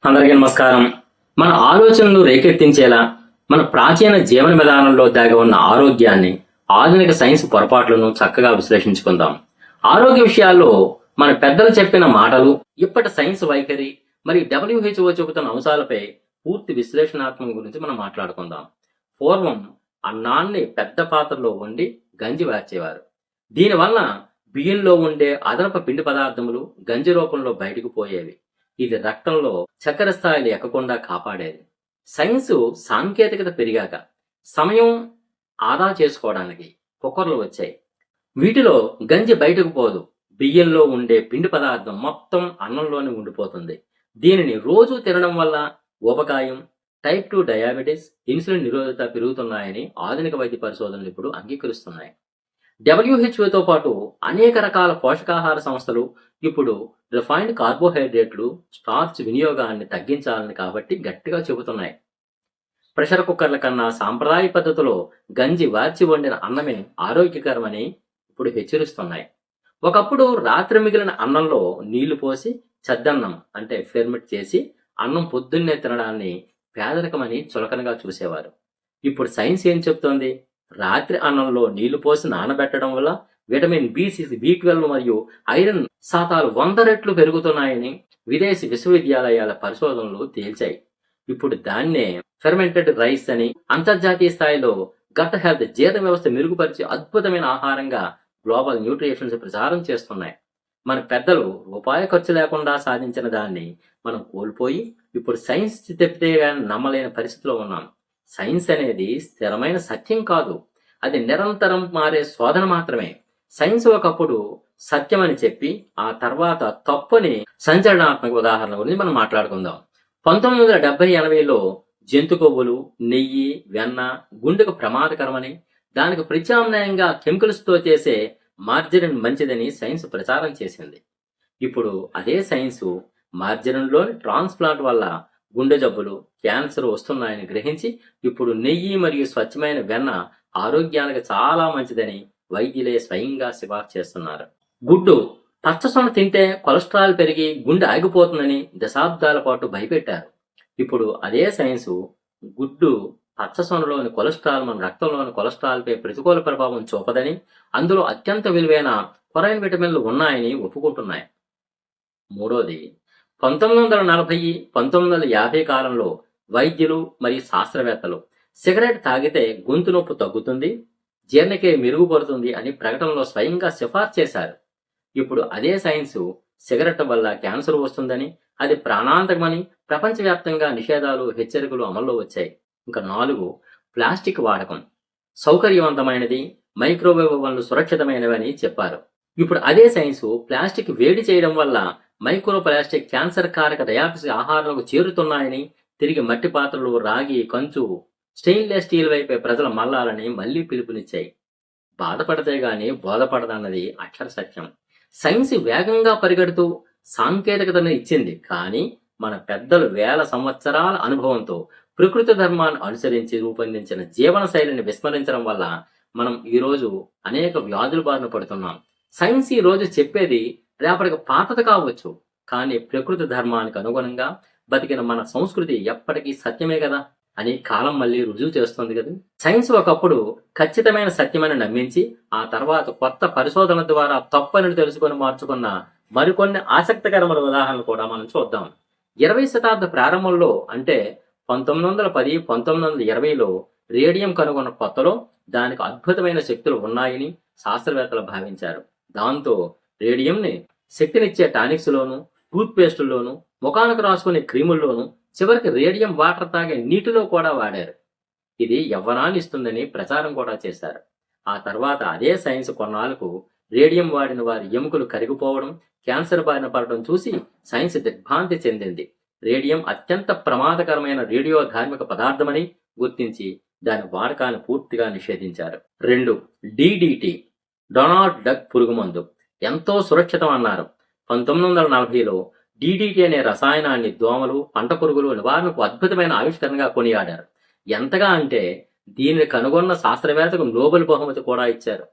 అందరికీ నమస్కారం. మన ఆలోచనలు రేకెత్తించేలా మన ప్రాచీన జీవన విధానంలో దాగి ఉన్న ఆరోగ్యాన్ని, ఆధునిక సైన్స్ పొరపాట్లను చక్కగా విశ్లేషించుకుందాం. ఆరోగ్య విషయాల్లో మన పెద్దలు చెప్పిన మాటలు, ఇప్పటి సైన్స్ వైఖరి మరియు WHO చెబుతున్న అంశాలపై పూర్తి విశ్లేషణాత్మకం గురించి మనం మాట్లాడుకుందాం. పూర్వం అన్నాన్ని పెద్ద పాత్రలో వండి గంజి వార్చేవారు. దీనివల్ల బియ్యంలో ఉండే అదనపు పిండి పదార్థములు గంజి రూపంలో బయటకు పోయేవి. ఇది రక్తంలో చక్కెర స్థాయిలు ఎక్కకుండా కాపాడేది. సైన్సు సాంకేతికత పెరిగాక సమయం ఆదా చేసుకోవడానికి కుక్కర్లు వచ్చాయి. వీటిలో గంజి బయటకు పోదు. బియ్యంలో ఉండే పిండి పదార్థం మొత్తం అన్నంలోనే ఉండిపోతుంది. దీనిని రోజు తినడం వల్ల ఊబకాయం, టైప్ 2 డయాబెటీస్, ఇన్సులిన్ నిరోధకత పెరుగుతున్నాయని ఆధునిక వైద్య పరిశోధనలు ఇప్పుడు అంగీకరిస్తున్నాయి. WHO పాటు అనేక రకాల పోషకాహార సంస్థలు ఇప్పుడు రిఫైన్డ్ కార్బోహైడ్రేట్లు, స్టార్చ్ వినియోగాన్ని తగ్గించాలని కాబట్టి గట్టిగా చెబుతున్నాయి. ప్రెషర్ కుక్కర్ల కన్నా సాంప్రదాయ పద్ధతిలో గంజి వార్చి వండిన అన్నమే ఆరోగ్యకరమని ఇప్పుడు హెచ్చరిస్తున్నాయి. ఒకప్పుడు రాత్రి మిగిలిన అన్నంలో నీళ్లు పోసి చద్దన్నం అంటే ఫెర్మెంట్ చేసి అన్నం పొద్దున్నే తినడాన్ని పేదరికమని చులకనగా చూసేవారు. ఇప్పుడు సైన్స్ ఏం చెప్తోంది? రాత్రి అన్నంలో నీళ్లు పోసి నానబెట్టడం వల్ల విటమిన్ B6, B12 మరియు ఐరన్ శాతాలు 100 రెట్లు పెరుగుతున్నాయని విదేశీ విశ్వవిద్యాలయాల పరిశోధనలు తేల్చాయి. ఇప్పుడు దాన్నే ఫెర్మెంటెడ్ రైస్ అని అంతర్జాతీయ స్థాయిలో గట్ హెల్త్, జీర్ణ వ్యవస్థ మెరుగుపరిచే అద్భుతమైన ఆహారంగా గ్లోబల్ న్యూట్రిషన్స్ ప్రచారం చేస్తున్నాయి. మన పెద్దలు రూపాయి ఖర్చు లేకుండా సాధించిన దాన్ని మనం కోల్పోయి ఇప్పుడు సైన్స్ చెప్తే గాని నమ్మలేని పరిస్థితిలో ఉన్నాం. సైన్స్ అనేది స్థిరమైన సత్యం కాదు, అది నిరంతరం మారే శోధన మాత్రమే. సైన్స్ ఒకప్పుడు సత్యం అని చెప్పి ఆ తర్వాత తప్పని సంచలనాత్మక ఉదాహరణ గురించి మనం మాట్లాడుకుందాం. 1970-80లో జంతు కొవ్వులు, నెయ్యి, వెన్న గుండెకు ప్రమాదకరమని, దానికి ప్రత్యామ్నాయంగా కెమికల్స్ తో చేసే మార్జరిన్ మంచిదని సైన్స్ ప్రచారం చేసింది. ఇప్పుడు అదే సైన్సు మార్జరిన్లోని ట్రాన్స్ప్లాంట్ వల్ల గుండె జబ్బులు, క్యాన్సర్ వస్తున్నాయని గ్రహించి ఇప్పుడు నెయ్యి మరియు స్వచ్ఛమైన వెన్న ఆరోగ్యానికి చాలా మంచిదని వైద్యులే స్వయంగా సిఫార్సు చేస్తున్నారు. గుడ్డు పచ్చసొన తింటే కొలెస్ట్రాల్ పెరిగి గుండె ఆగిపోతుందని దశాబ్దాల పాటు భయపెట్టారు. ఇప్పుడు అదే సైన్సు గుడ్డు పచ్చసొనలోని కొలెస్ట్రాల్ మన రక్తంలోని కొలెస్ట్రాల్ పై ప్రతికూల ప్రభావం చూపదని, అందులో అత్యంత విలువైన కొరైన్ విటమిన్లు ఉన్నాయని ఒప్పుకుంటున్నాయి. మూడోది, 1940-1950 కాలంలో వైద్యులు మరియు శాస్త్రవేత్తలు సిగరెట్ తాగితే గొంతు నొప్పి తగ్గుతుంది, జీర్ణక్రియ మెరుగుపడుతుంది అని ప్రకటనలో స్వయంగా సిఫార్సు చేశారు. ఇప్పుడు అదే సైన్సు సిగరెట్ వల్ల క్యాన్సర్ వస్తుందని, అది ప్రాణాంతకమని ప్రపంచవ్యాప్తంగా నిషేధాలు, హెచ్చరికలు అమల్లో వచ్చాయి. ఇంకా 4, ప్లాస్టిక్ వాడకం సౌకర్యవంతమైనది, మైక్రోవేవ్ ఓవెన్లు సురక్షితమైనవని చెప్పారు. ఇప్పుడు అదే సైన్సు ప్లాస్టిక్ వేడి చేయడం వల్ల మైక్రో ప్లాస్టిక్ క్యాన్సర్ కారక డయాక్సిస్ ఆహారాలకు చేరుతున్నాయని, తిరిగి మట్టి పాత్రలు, రాగి, కంచు, స్టెయిన్లెస్ స్టీల్ వైపే ప్రజలు మళ్లాలని మళ్లీ పిలుపునిచ్చాయి. బాధపడితే గాని బోధపడదన్నది అక్షర సత్యం. సైన్స్ వేగంగా పరిగెడుతూ సాంకేతికతను ఇచ్చింది, కానీ మన పెద్దలు వేల సంవత్సరాల అనుభవంతో ప్రకృతి ధర్మాన్ని అనుసరించి రూపొందించిన జీవన శైలిని విస్మరించడం వల్ల మనం ఈరోజు అనేక వ్యాధుల బారిన పడుతున్నాం. సైన్స్ ఈ రోజు చెప్పేది రేపటికి పాతది కావచ్చు, కానీ ప్రకృతి ధర్మానికి అనుగుణంగా బతికిన మన సంస్కృతి ఎప్పటికీ సత్యమే కదా అని కాలం మళ్ళీ రుజువు చేస్తుంది కదా. సైన్స్ ఒకప్పుడు ఖచ్చితమైన సత్యమని నమ్మించి ఆ తర్వాత కొత్త పరిశోధన ద్వారా తప్పని తెలుసుకొని మార్చుకున్న మరికొన్ని ఆసక్తికరమైన ఉదాహరణలు కూడా మనం చూద్దాం. 20వ శతాబ్ద ప్రారంభంలో అంటే 1910-1920లో రేడియం కనుగొన్న కొత్తలో దానికి అద్భుతమైన శక్తులు ఉన్నాయని శాస్త్రవేత్తలు భావించారు. దాంతో రేడియంని శక్తినిచ్చే టానిక్స్ లోను, టూత్ పేస్టుల్లోను, ముఖానికి రాసుకునే క్రీముల్లోను, చివరికి రేడియం వాటర్ తాగే నీటిలో కూడా వాడారు. ఇది యవ్వనాన్ని ఇస్తుందని ప్రచారం కూడా చేశారు. ఆ తర్వాత అదే సైన్స్ కొన్నాళ్లకు రేడియం వాడిన వారి ఎముకలు కరిగిపోవడం, క్యాన్సర్ బారిన పడడం చూసి సైన్స్ దిగ్భ్రాంతి చెందింది. రేడియం అత్యంత ప్రమాదకరమైన రేడియో ధార్మిక పదార్థమని గుర్తించి దాని వాడకాన్ని పూర్తిగా నిషేధించారు. 2, DDT డొనాల్డ్ డక్ పురుగుమందు ఎంతో సురక్షితం అన్నారు. 1940లో DDT అనే రసాయనాన్ని దోమలు, పంట పురుగులు నివారణకు అద్భుతమైన ఆవిష్కరణగా కొనియాడారు. ఎంతగా అంటే దీనిని కనుగొన్న శాస్త్రవేత్తకు నోబెల్ బహుమతి కూడా ఇచ్చారు.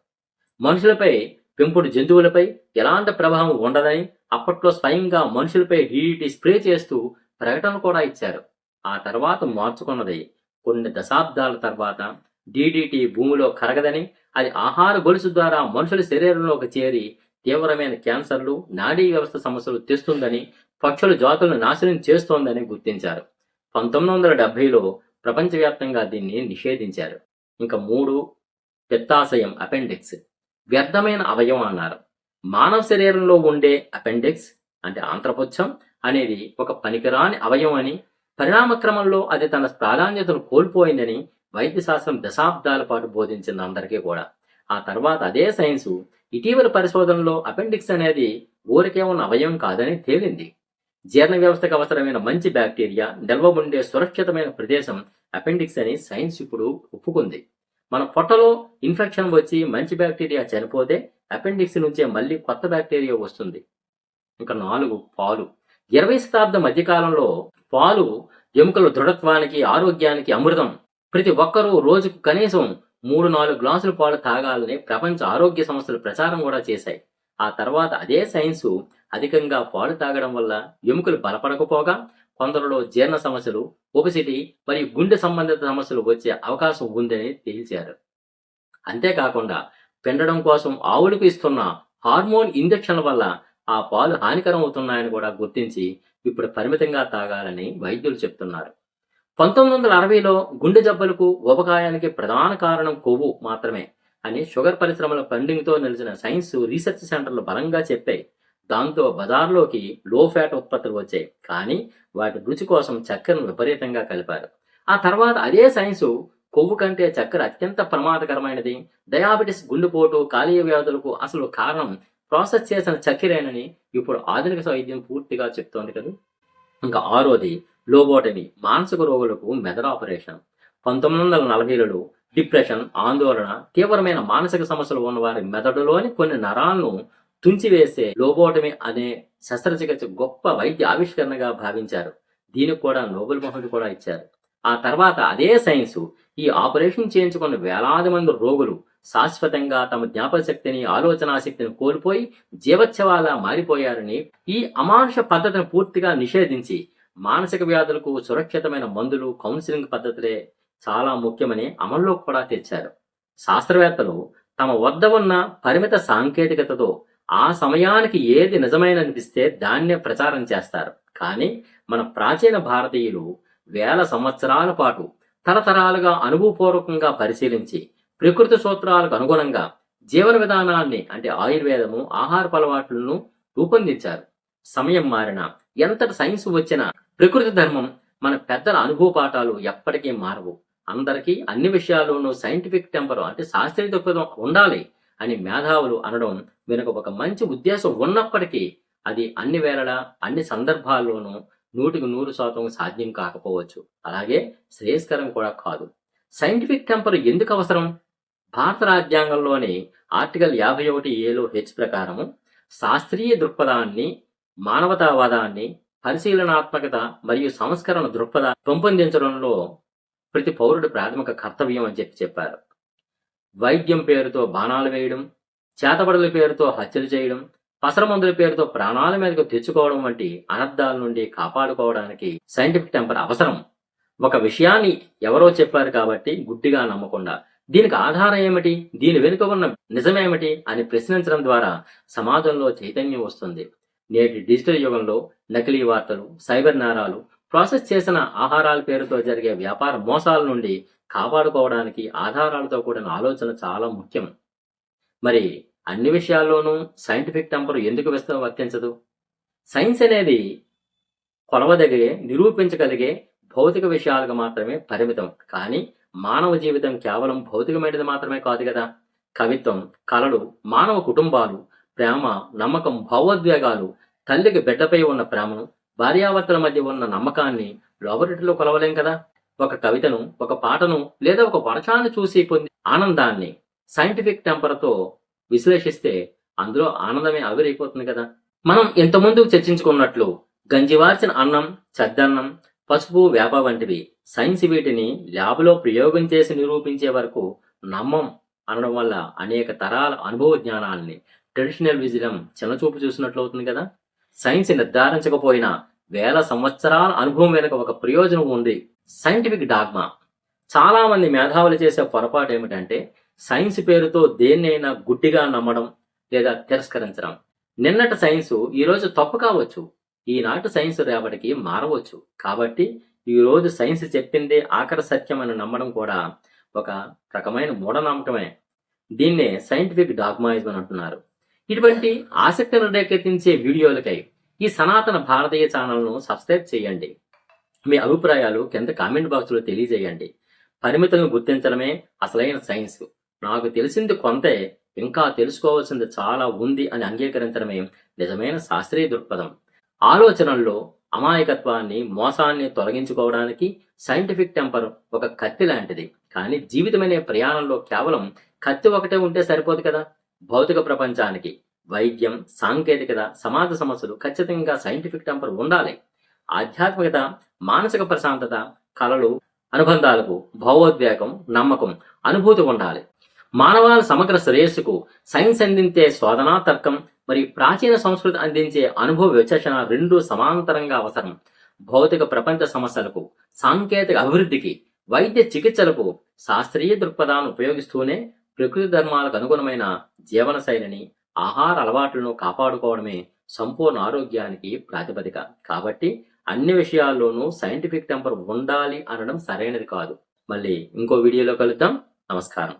మనుషులపై, పెంపుడు జంతువులపై ఎలాంటి ప్రభావం ఉండదని అప్పట్లో స్వయంగా మనుషులపై DDT స్ప్రే చేస్తూ ప్రకటన కూడా ఇచ్చారు. ఆ తర్వాత మార్చుకున్నది కొన్ని దశాబ్దాల తర్వాత DDT భూమిలో కరగదని, అది ఆహార గొలుసు ద్వారా మనుషుల శరీరంలోకి చేరి తీవ్రమైన క్యాన్సర్లు, నాడీ వ్యవస్థ సమస్యలు తెస్తుందని, పక్షుల జాతులను నాశనం చేస్తోందని గుర్తించారు. 1970లో ప్రపంచవ్యాప్తంగా దీన్ని నిషేధించారు. ఇంకా 3 పిత్తాశయం అపెండిక్స్ వ్యర్థమైన అవయవం అన్నారు. మానవ శరీరంలో ఉండే అపెండిక్స్ అంటే ఆంత్రపుచ్చం అనేది ఒక పనికిరాని అవయవం అని, పరిణామ క్రమంలో అది తన ప్రాధాన్యతను కోల్పోయిందని వైద్యశాస్త్రం దశాబ్దాల పాటు బోధించింది అందరికీ కూడా. ఆ తర్వాత అదే సైన్సు ఇటీవల పరిశోధనలో అపెండిక్స్ అనేది ఊరికే ఉన్న అవయవం కాదని తేలింది. జీర్ణ వ్యవస్థకు అవసరమైన మంచి బ్యాక్టీరియా నిల్వ ఉండే సురక్షితమైన ప్రదేశం అపెండిక్స్ అని సైన్స్ ఇప్పుడు ఒప్పుకుంది. మన పొట్టలో ఇన్ఫెక్షన్ వచ్చి మంచి బ్యాక్టీరియా చనిపోతే అపెండిక్స్ నుంచే మళ్ళీ కొత్త బ్యాక్టీరియా వస్తుంది. ఇంకా 4 పాలు. 20వ శతాబ్దం మధ్యకాలంలో పాలు ఎముకల దృఢత్వానికి, ఆరోగ్యానికి అమృతం. ప్రతి ఒక్కరూ రోజుకు కనీసం 3-4 గ్లాసుల పాలు తాగాలని ప్రపంచ ఆరోగ్య సంస్థలు ప్రచారం కూడా చేశాయి. ఆ తర్వాత అదే సైన్సు అధికంగా పాలు తాగడం వల్ల ఎముకలు బలపడకపోగా కొందరిలో జీర్ణ సమస్యలు, ఒబెసిటీ మరియు గుండె సంబంధిత సమస్యలు వచ్చే అవకాశం ఉందని తేల్చారు. అంతేకాకుండా పిండడం కోసం ఆవులకు ఇస్తున్న హార్మోన్ ఇంజెక్షన్ల వల్ల ఆ పాలు హానికరం అవుతున్నాయని కూడా గుర్తించి ఇప్పుడు పరిమితంగా తాగాలని వైద్యులు చెప్తున్నారు. 1960లో గుండె జబ్బులకు, ఊబకాయానికి ప్రధాన కారణం కొవ్వు మాత్రమే అని షుగర్ పరిశ్రమల ఫండింగ్తో నిలిచిన సైన్స్ రీసెర్చ్ సెంటర్లు బలంగా చెప్పాయి. దాంతో బజార్లోకి లో ఫ్యాట్ ఉత్పత్తులు వచ్చాయి. కానీ వాటి రుచి కోసం చక్కెరను విపరీతంగా కలిపారు. ఆ తర్వాత అదే సైన్సు కొవ్వు కంటే చక్కెర అత్యంత ప్రమాదకరమైనది, డయాబెటిస్, గుండెపోటు, కాలేయ వ్యాధులకు అసలు కారణం ప్రాసెస్ చేసిన చక్కెరేనని ఇప్పుడు ఆధునిక వైద్యం పూర్తిగా చెప్తోంది కదా. ఇంకా 6వది లోబోటమీ, మానసిక రోగులకు మెదడు ఆపరేషన్. 1940లలో డిప్రెషన్, ఆందోళన, తీవ్రమైన మానసిక సమస్యలు ఉన్న వారి మెదడులోని కొన్ని నరాలను తుంచివేసే లోబోటమీ అనే శస్త్రచికిత్స గొప్ప వైద్య ఆవిష్కరణగా భావించారు. దీనికి కూడా నోబెల్ బహుమతి కూడా ఇచ్చారు. ఆ తర్వాత అదే సైన్సు ఈ ఆపరేషన్ చేయించుకున్న వేలాది మంది రోగులు శాశ్వతంగా తమ జ్ఞాపక శక్తిని, ఆలోచనా శక్తిని కోల్పోయి జీవచ్ఛవాలా మారిపోయారని, ఈ అమానుష పద్ధతిని పూర్తిగా నిషేధించి మానసిక వ్యాధులకు సురక్షితమైన మందులు, కౌన్సిలింగ్ పద్ధతులే చాలా ముఖ్యమని అమల్లో కూడా తెచ్చారు. శాస్త్రవేత్తలు తమ వద్ద ఉన్న పరిమిత సాంకేతికతతో ఆ సమయానికి ఏది నిజమైననిపిస్తే దాన్నే ప్రచారం చేస్తారు. కానీ మన ప్రాచీన భారతీయులు వేల సంవత్సరాల పాటు తరతరాలుగా అనుభవపూర్వకంగా పరిశీలించి ప్రకృతి సూత్రాలకు అనుగుణంగా జీవన విధానాన్ని అంటే ఆయుర్వేదము, ఆహారపు అలవాట్లను రూపొందించారు. సమయం మారినా, ఎంతటి సైన్స్ వచ్చినా ప్రకృతి ధర్మం, మన పెద్దల అనుభవ పాఠాలు ఎప్పటికీ మారవు. అందరికీ అన్ని విషయాల్లోనూ సైంటిఫిక్ టెంపర్ అంటే శాస్త్రీయ దృక్పథం ఉండాలి అని మేధావులు అనడం వెనుక ఒక మంచి ఉద్దేశం ఉన్నప్పటికీ అది అన్ని వేళలా, అన్ని సందర్భాల్లోనూ 100% సాధ్యం కాకపోవచ్చు. అలాగే శ్రేయస్కరం కూడా కాదు. సైంటిఫిక్ టెంపర్ ఎందుకు అవసరం? భారత రాజ్యాంగంలోని ఆర్టికల్ 51A హెచ్ ప్రకారము శాస్త్రీయ దృక్పథాన్ని, మానవతావాదాన్ని, పరిశీలనాత్మకత మరియు సంస్కరణ దృక్పథాన్ని పెంపొందించడంలో ప్రతి పౌరుడి ప్రాథమిక కర్తవ్యం అని చెప్పారు. వైద్యం పేరుతో బాణాలు వేయడం, చేతబడుల పేరుతో హత్యలు చేయడం, పసరమందుల పేరుతో ప్రాణాల మీదకు తెచ్చుకోవడం వంటి అనర్థాల నుండి కాపాడుకోవడానికి సైంటిఫిక్ టెంపర్ అవసరం. ఒక విషయాన్ని ఎవరో చెప్పారు కాబట్టి గుడ్డిగా నమ్మకుండా దీనికి ఆధారం ఏమిటి, దీని వెనుక ఉన్న నిజమేమిటి అని ప్రశ్నించడం ద్వారా సమాజంలో చైతన్యం వస్తుంది. నేటి డిజిటల్ యుగంలో నకిలీ వార్తలు, సైబర్ నేరాలు, ప్రాసెస్ చేసిన ఆహారాల పేరుతో జరిగే వ్యాపార మోసాల నుండి కాపాడుకోవడానికి ఆధారాలతో కూడిన ఆలోచన చాలా ముఖ్యం. మరి అన్ని విషయాల్లోనూ సైంటిఫిక్ టెంపర్ ఎందుకు వర్తించదు? సైన్స్ అనేది కొలవదగిగే, నిరూపించగలిగే భౌతిక విషయాలకు మాత్రమే పరిమితం. కానీ మానవ జీవితం కేవలం భౌతికమైనది మాత్రమే కాదు కదా. కవిత్వం, కళలు, మానవ కుటుంబాలు, ప్రేమ, నమ్మకం, భావోద్వేగాలు, తల్లికి బిడ్డపై ఉన్న ప్రేమను, భార్యాభర్తల మధ్య ఉన్న నమ్మకాన్ని లాబొరేటరీలో కొలవలేం కదా. ఒక కవితను, ఒక పాటను లేదా ఒక వర్షాన్ని చూసి పొంది ఆనందాన్ని సైంటిఫిక్ టెంపర్తో విశ్లేషిస్తే అందులో ఆనందమే ఆవిరైపోతుంది కదా. మనం ఇంతకుముందు చర్చించుకున్నట్లు గంజివార్చిన అన్నం, చద్దన్నం, పసుపు, వేప వంటివి సైన్స్ వీటిని ల్యాబ్లో ప్రయోగం చేసి నిరూపించే వరకు నమ్మం అనడం వల్ల అనేక తరాల అనుభవ జ్ఞానాన్ని ట్రెడిషనల్ విజడం చిన్నచూపు చూసినట్లు అవుతుంది కదా. సైన్స్ నిర్ధారించకపోయినా వేల సంవత్సరాల అనుభవం వెనుక ఒక ప్రయోజనం ఉంది. Scientific dogma. చాలా మంది మేధావులు చేసే పొరపాటు ఏమిటంటే సైన్స్ పేరుతో దేన్నైనా గుడ్డిగా నమ్మడం లేదా తిరస్కరించడం. నిన్నటి సైన్సు ఈరోజు తప్పు కావచ్చు, ఈనాటి సైన్స్ రేపటికి మారవచ్చు. కాబట్టి ఈ రోజు సైన్స్ చెప్పిందే ఆఖరి సత్యం అని నమ్మడం కూడా ఒక రకమైన మూఢనమ్మకమే. దీన్నే సైంటిఫిక్ డాగ్మాయిజం అని అంటున్నారు. ఇటువంటి ఆసక్తిని రేకెత్తించే వీడియోలకై ఈ సనాతన భారతీయ ఛానల్ను సబ్స్క్రైబ్ చేయండి. మీ అభిప్రాయాలు కింద కామెంట్ బాక్స్లో తెలియజేయండి. పరిమితులను గుర్తించడమే అసలైన సైన్స్. నాకు తెలిసింది కొంతే, ఇంకా తెలుసుకోవాల్సింది చాలా ఉంది అని అంగీకరించడమే నిజమైన శాస్త్రీయ దృక్పథం. ఆలోచనల్లో అమాయకత్వాన్ని, మోసాన్ని తొలగించుకోవడానికి సైంటిఫిక్ టెంపర్ ఒక కత్తి లాంటిది. కానీ జీవితమనే ప్రయాణంలో కేవలం కత్తి ఒకటే ఉంటే సరిపోదు కదా. భౌతిక ప్రపంచానికి వైద్యం, సాంకేతికత, సమాజ సమస్యలు ఖచ్చితంగా సైంటిఫిక్ టెంపర్ ఉండాలి. ఆధ్యాత్మికత, మానసిక ప్రశాంతత, కళలు, అనుబంధాలకు భావోద్వేగం, నమ్మకం, అనుభూతి ఉండాలి. మానవాళి సమగ్ర శ్రేయస్సుకు సైన్స్ అందించే శోధనా తర్కం మరియు ప్రాచీన సంస్కృతి అందించే అనుభవ విచక్షణ రెండూ సమాంతరంగా అవసరం. భౌతిక ప్రపంచ సమస్యలకు, సాంకేతిక అభివృద్ధికి, వైద్య చికిత్సలకు శాస్త్రీయ దృక్పథాన్ని ఉపయోగిస్తూనే ప్రకృతి ధర్మాలకు అనుగుణమైన జీవన శైలిని, ఆహార అలవాట్లను కాపాడుకోవడమే సంపూర్ణ ఆరోగ్యానికి ప్రాతిపదిక. కాబట్టి అన్ని విషయాల్లోనూ సైంటిఫిక్ టెంపర్ ఉండాలి అనడం సరైనది కాదు. మళ్ళీ ఇంకో వీడియోలో కలుద్దాం. నమస్కారం.